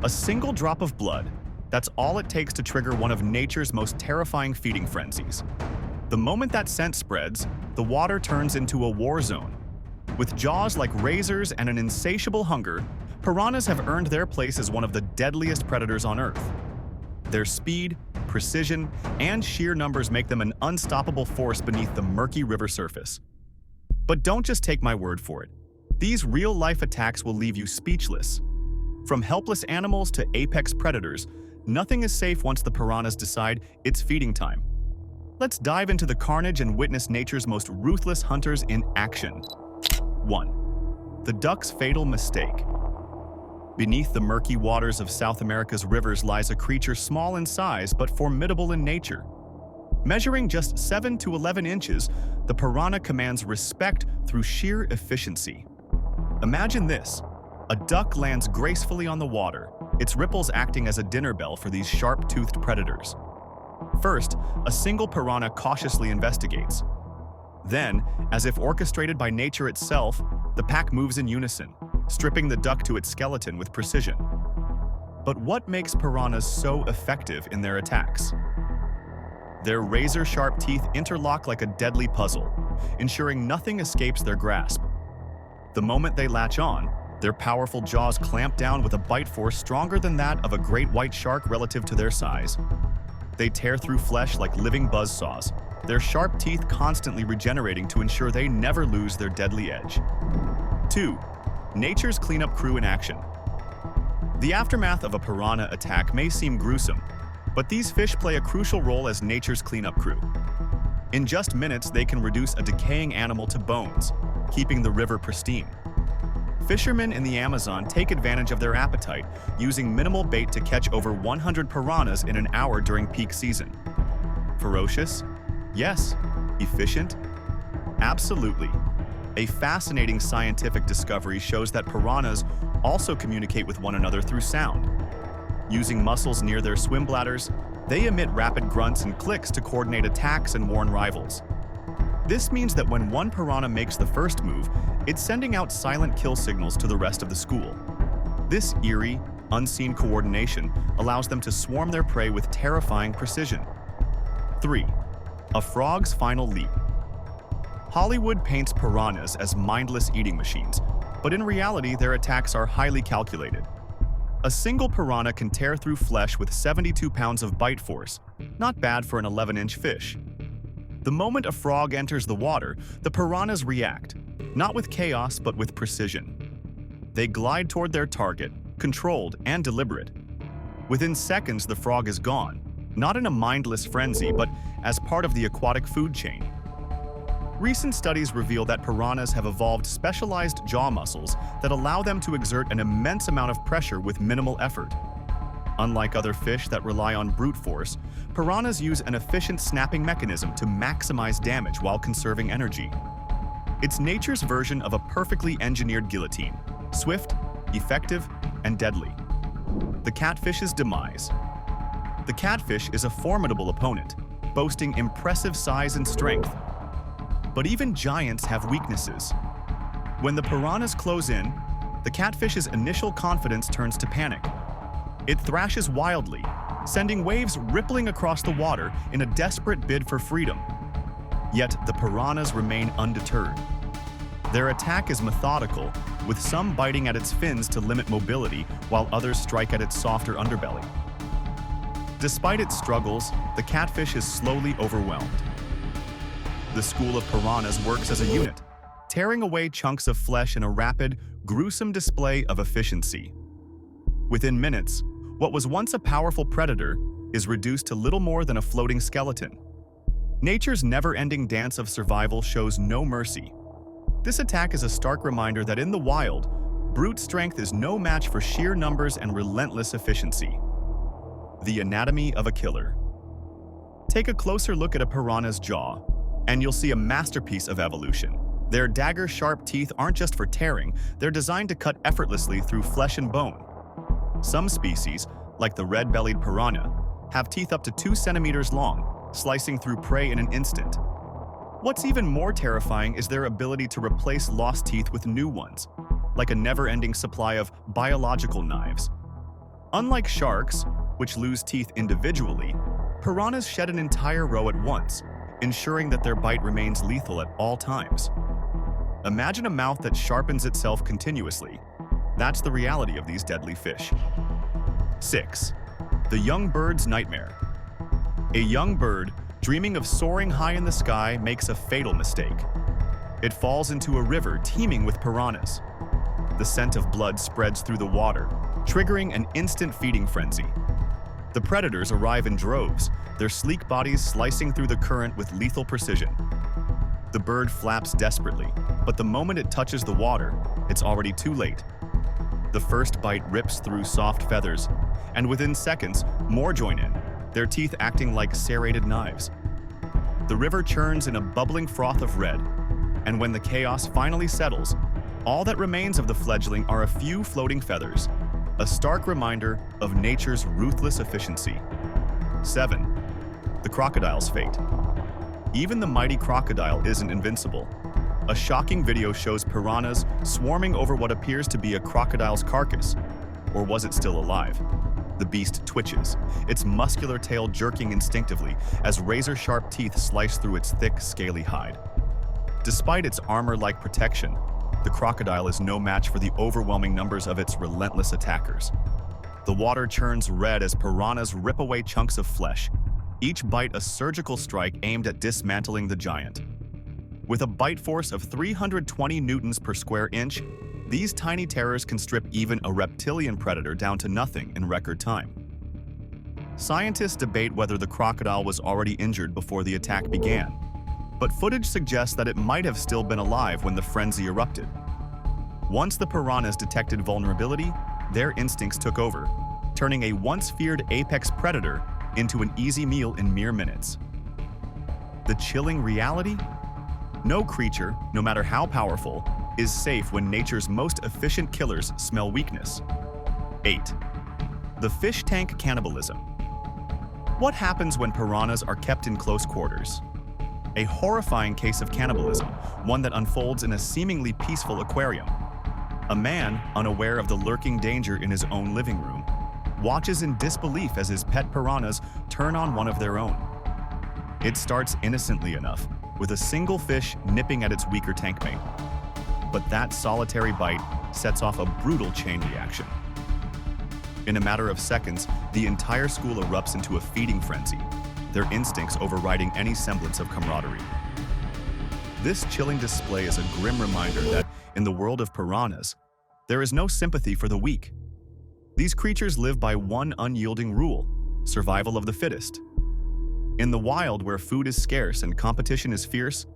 A single drop of blood, that's all it takes to trigger one of nature's most terrifying feeding frenzies. The moment that scent spreads, the water turns into a war zone. With jaws like razors and an insatiable hunger, piranhas have earned their place as one of the deadliest predators on Earth. Their speed, precision, and sheer numbers make them an unstoppable force beneath the murky river surface. But don't just take my word for it. These real-life attacks will leave you speechless. From helpless animals to apex predators, nothing is safe once the piranhas decide it's feeding time. Let's dive into the carnage and witness nature's most ruthless hunters in action. 1. The duck's fatal mistake. Beneath the murky waters of South America's rivers lies a creature small in size but formidable in nature. Measuring just 7 to 11 inches, the piranha commands respect through sheer efficiency. Imagine this. A duck lands gracefully on the water, its ripples acting as a dinner bell for these sharp-toothed predators. First, a single piranha cautiously investigates. Then, as if orchestrated by nature itself, the pack moves in unison, stripping the duck to its skeleton with precision. But what makes piranhas so effective in their attacks? Their razor-sharp teeth interlock like a deadly puzzle, ensuring nothing escapes their grasp. The moment they latch on, their powerful jaws clamp down with a bite force stronger than that of a great white shark relative to their size. They tear through flesh like living buzzsaws, their sharp teeth constantly regenerating to ensure they never lose their deadly edge. 2. Nature's cleanup crew in action. The aftermath of a piranha attack may seem gruesome, but these fish play a crucial role as nature's cleanup crew. In just minutes, they can reduce a decaying animal to bones, keeping the river pristine. Fishermen in the Amazon take advantage of their appetite, using minimal bait to catch over 100 piranhas in an hour during peak season. Ferocious? Yes. Efficient? Absolutely. A fascinating scientific discovery shows that piranhas also communicate with one another through sound. Using muscles near their swim bladders, they emit rapid grunts and clicks to coordinate attacks and warn rivals. This means that when one piranha makes the first move, it's sending out silent kill signals to the rest of the school. This eerie, unseen coordination allows them to swarm their prey with terrifying precision. 3. A frog's final leap. Hollywood paints piranhas as mindless eating machines, but in reality their attacks are highly calculated. A single piranha can tear through flesh with 72 pounds of bite force, not bad for an 11-inch fish. The moment a frog enters the water, the piranhas react, not with chaos but with precision. They glide toward their target, controlled and deliberate. Within seconds, the frog is gone, not in a mindless frenzy, but as part of the aquatic food chain. Recent studies reveal that piranhas have evolved specialized jaw muscles that allow them to exert an immense amount of pressure with minimal effort. Unlike other fish that rely on brute force, piranhas use an efficient snapping mechanism to maximize damage while conserving energy. It's nature's version of a perfectly engineered guillotine, swift, effective, and deadly. The catfish's demise. The catfish is a formidable opponent, boasting impressive size and strength. But even giants have weaknesses. When the piranhas close in, the catfish's initial confidence turns to panic. It thrashes wildly, sending waves rippling across the water in a desperate bid for freedom. Yet the piranhas remain undeterred. Their attack is methodical, with some biting at its fins to limit mobility, while others strike at its softer underbelly. Despite its struggles, the catfish is slowly overwhelmed. The school of piranhas works as a unit, tearing away chunks of flesh in a rapid, gruesome display of efficiency. Within minutes, what was once a powerful predator is reduced to little more than a floating skeleton. Nature's never-ending dance of survival shows no mercy. This attack is a stark reminder that in the wild, brute strength is no match for sheer numbers and relentless efficiency. The anatomy of a killer. Take a closer look at a piranha's jaw, and you'll see a masterpiece of evolution. Their dagger-sharp teeth aren't just for tearing, they're designed to cut effortlessly through flesh and bone. Some species, like the red-bellied piranha, have teeth up to 2 centimeters long, slicing through prey in an instant. What's even more terrifying is their ability to replace lost teeth with new ones, like a never-ending supply of biological knives. Unlike sharks, which lose teeth individually, piranhas shed an entire row at once, ensuring that their bite remains lethal at all times. Imagine a mouth that sharpens itself continuously. That's the reality of these deadly fish. 6. The young bird's nightmare. A young bird, dreaming of soaring high in the sky, makes a fatal mistake. It falls into a river teeming with piranhas. The scent of blood spreads through the water, triggering an instant feeding frenzy. The predators arrive in droves, their sleek bodies slicing through the current with lethal precision. The bird flaps desperately, but the moment it touches the water, it's already too late. The first bite rips through soft feathers, and within seconds, more join in, their teeth acting like serrated knives. The river churns in a bubbling froth of red, and when the chaos finally settles, all that remains of the fledgling are a few floating feathers, a stark reminder of nature's ruthless efficiency. 7. The crocodile's fate. Even the mighty crocodile isn't invincible. A shocking video shows piranhas swarming over what appears to be a crocodile's carcass. Or was it still alive? The beast twitches, its muscular tail jerking instinctively as razor-sharp teeth slice through its thick, scaly hide. Despite its armor-like protection, the crocodile is no match for the overwhelming numbers of its relentless attackers. The water churns red as piranhas rip away chunks of flesh, each bite a surgical strike aimed at dismantling the giant. With a bite force of 320 newtons per square inch, these tiny terrors can strip even a reptilian predator down to nothing in record time. Scientists debate whether the crocodile was already injured before the attack began, but footage suggests that it might have still been alive when the frenzy erupted. Once the piranhas detected vulnerability, their instincts took over, turning a once-feared apex predator into an easy meal in mere minutes. The chilling reality? No creature, no matter how powerful, is safe when nature's most efficient killers smell weakness. 8. The fish tank cannibalism. What happens when piranhas are kept in close quarters? A horrifying case of cannibalism, one that unfolds in a seemingly peaceful aquarium. A man, unaware of the lurking danger in his own living room, watches in disbelief as his pet piranhas turn on one of their own. It starts innocently enough, with a single fish nipping at its weaker tank mate. But that solitary bite sets off a brutal chain reaction. In a matter of seconds, the entire school erupts into a feeding frenzy, their instincts overriding any semblance of camaraderie. This chilling display is a grim reminder that, in the world of piranhas, there is no sympathy for the weak. These creatures live by one unyielding rule: survival of the fittest. In the wild, where food is scarce and competition is fierce,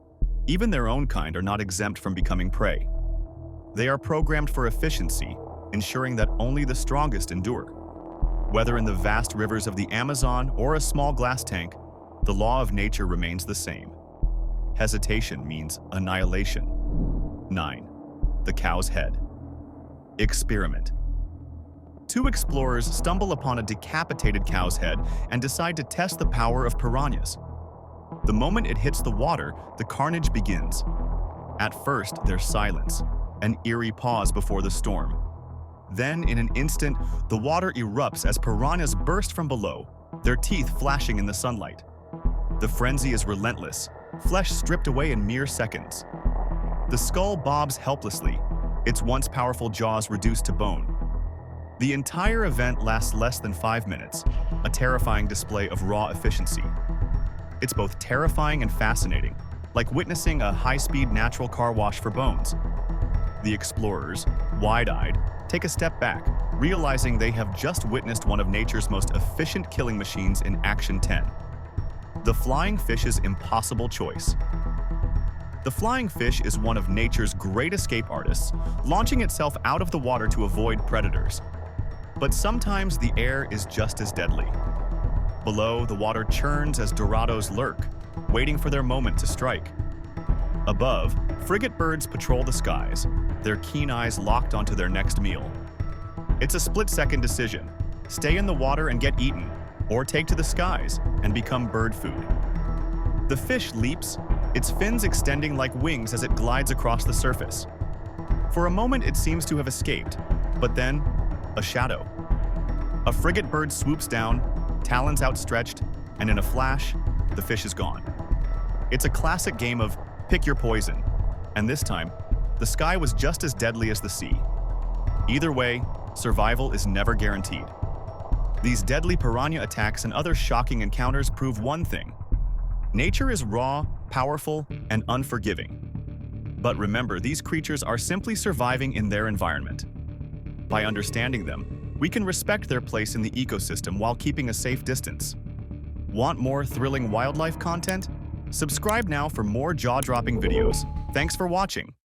even their own kind are not exempt from becoming prey. They are programmed for efficiency, ensuring that only the strongest endure. Whether in the vast rivers of the Amazon or a small glass tank, the law of nature remains the same. Hesitation means annihilation. 9. The cow's head. Experiment. Two explorers stumble upon a decapitated cow's head and decide to test the power of piranhas. The moment it hits the water, the carnage begins. At first, there's silence, an eerie pause before the storm. Then, in an instant, the water erupts as piranhas burst from below, their teeth flashing in the sunlight. The frenzy is relentless, flesh stripped away in mere seconds. The skull bobs helplessly, its once powerful jaws reduced to bone. The entire event lasts less than 5 minutes, a terrifying display of raw efficiency. It's both terrifying and fascinating, like witnessing a high-speed natural car wash for bones. The explorers, wide-eyed, take a step back, realizing they have just witnessed one of nature's most efficient killing machines in Action 10. The flying fish's impossible choice. The flying fish is one of nature's great escape artists, launching itself out of the water to avoid predators. But sometimes the air is just as deadly. Below, the water churns as dorados lurk, waiting for their moment to strike. Above, frigate birds patrol the skies, their keen eyes locked onto their next meal. It's a split-second decision: stay in the water and get eaten, or take to the skies and become bird food. The fish leaps, its fins extending like wings as it glides across the surface. For a moment, it seems to have escaped, but then, a shadow. A frigate bird swoops down, talons outstretched, and in a flash, the fish is gone. It's a classic game of pick your poison, and this time, the sky was just as deadly as the sea. Either way, survival is never guaranteed. These deadly piranha attacks and other shocking encounters prove one thing: nature is raw, powerful, and unforgiving. But remember, these creatures are simply surviving in their environment. By understanding them, we can respect their place in the ecosystem while keeping a safe distance. Want more thrilling wildlife content? Subscribe now for more jaw-dropping videos. Thanks for watching.